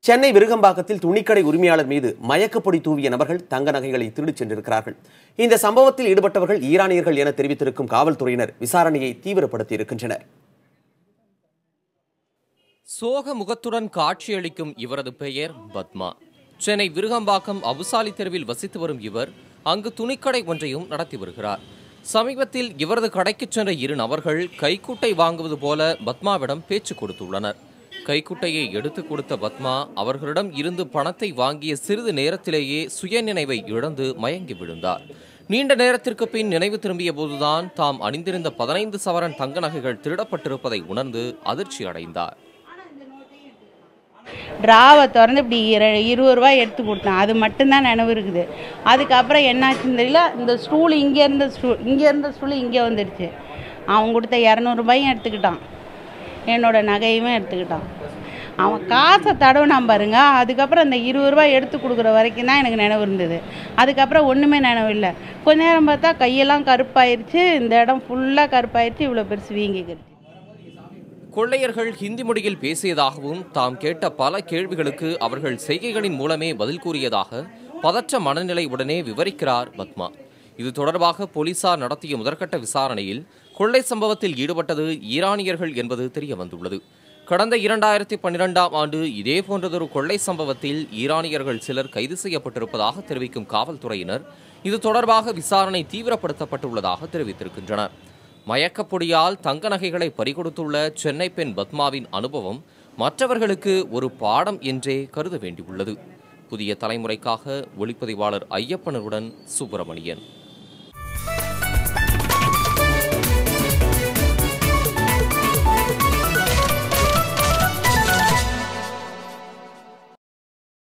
சென்னை விருகம்பாக்கத்தில் துணிக்கடை உரிமையாளர் மீது மயக்கப்பொடி தூவிய நபர்கள் தங்க நகைகளை திருடிச் சென்றிருக்கிறார்கள். இந்த சம்பவத்தில் ஈடுபட்டவர்கள் ஈரானியர்கள் என தெரிவித்திருக்கும் காவல்துறையினர் விசாரணையை தீவிரப்படுத்தி இருக்கின்றனர். சோக முகத்துடன் காட்சியளிக்கும் இவரது பெயர் பத்மா. சென்னை விருகம்பாக்கம் அபுசாலி தெருவில் வசித்து வரும் இவர் அங்கு துணிக்கடை ஒன்றையும் நடத்தி வருகிறார். சமீபத்தில் இவரது கடைக்கு சென்ற இரு நபர்கள் கைக்குட்டை வாங்குவது போல பத்மாவிடம் பேச்சு கொடுத்துள்ளனர். கைக்குட்டையை எடுத்துக் கொடுத்த பத்மா அவர்களிடம் இருந்து பணத்தை வாங்கிய சிறிது நேரத்திலேயே சுயநினைவை இழந்து மயங்கி விழுந்தார். நீண்ட நேரத்திற்கு பின் நினைவு திரும்பிய போதுதான் தாம் அணிந்திருந்த 15 சவரன் தங்க நகைகள் திருடப்பட்டிருப்பதை உணர்ந்து அதிர்ச்சி அடைந்தார். டிராவை திறந்து இப்படி 20 ரூபாய் எடுத்து கொடுத்தேன். அது மட்டும்தான் நினைவு இருக்குது. அதுக்கப்புறம் என்னாச்சுன்னு தெரியல. இந்த ஸ்டூல் இங்கே இருந்த ஸ்டூல் இங்கே வந்துடுச்சு. அவன் கொடுத்த 200 ரூபாயும் எடுத்துக்கிட்டான். என்னோட நகையுமே எடுத்துக்கிட்டான். அவன் காசை தடவுனான் பாருங்க. அதுக்கப்புறம் அந்த 20 ரூபாய் எடுத்து கொடுக்குற வரைக்கும் தான் எனக்கு நினைவு இருந்தது. அதுக்கப்புறம் ஒன்றுமே நினைவு இல்லை. கொஞ்ச நேரம் பார்த்தா கையெல்லாம் கருப்பாயிருச்சு. இந்த இடம் ஃபுல்லாக கருப்பாயிருச்சு. இவ்வளோ பெருசு வீங்கிக்கிடுச்சு. கொள்ளையர்கள் ஹிந்தி மொழியில் பேசியதாகவும் தாம் கேட்ட பல கேள்விகளுக்கு அவர்கள் செய்கைகளின் மூலமே பதில் கூறியதாக பதற்ற மனநிலை உடனே விவரிக்கிறார் பத்மா. இது தொடர்பாக போலீசார் நடத்திய முதற்கட்ட விசாரணையில் கொள்ளை சம்பவத்தில் ஈடுபட்டது ஈரானியர்கள் என்பது தெரிய வந்துள்ளது. கடந்த 2012ஆம் ஆண்டு இதே போன்றதொரு கொள்ளை சம்பவத்தில் ஈரானியர்கள் சிலர் கைது செய்யப்பட்டிருப்பதாக தெரிவிக்கும் காவல்துறையினர் இது தொடர்பாக விசாரணை தீவிரப்படுத்தப்பட்டுள்ளதாக தெரிவித்திருக்கின்றனர். மயக்கப்பொடியால் தங்க நகைகளை பறிகொடுத்துள்ள சென்னை பெண் பத்மாவின் அனுபவம் மற்றவர்களுக்கு ஒரு பாடம் என்றே கருத வேண்டியுள்ளது. புதிய தலைமுறைக்காக ஒளிப்பதிவாளர் ஐயப்பனுடன் சுப்பிரமணியன்.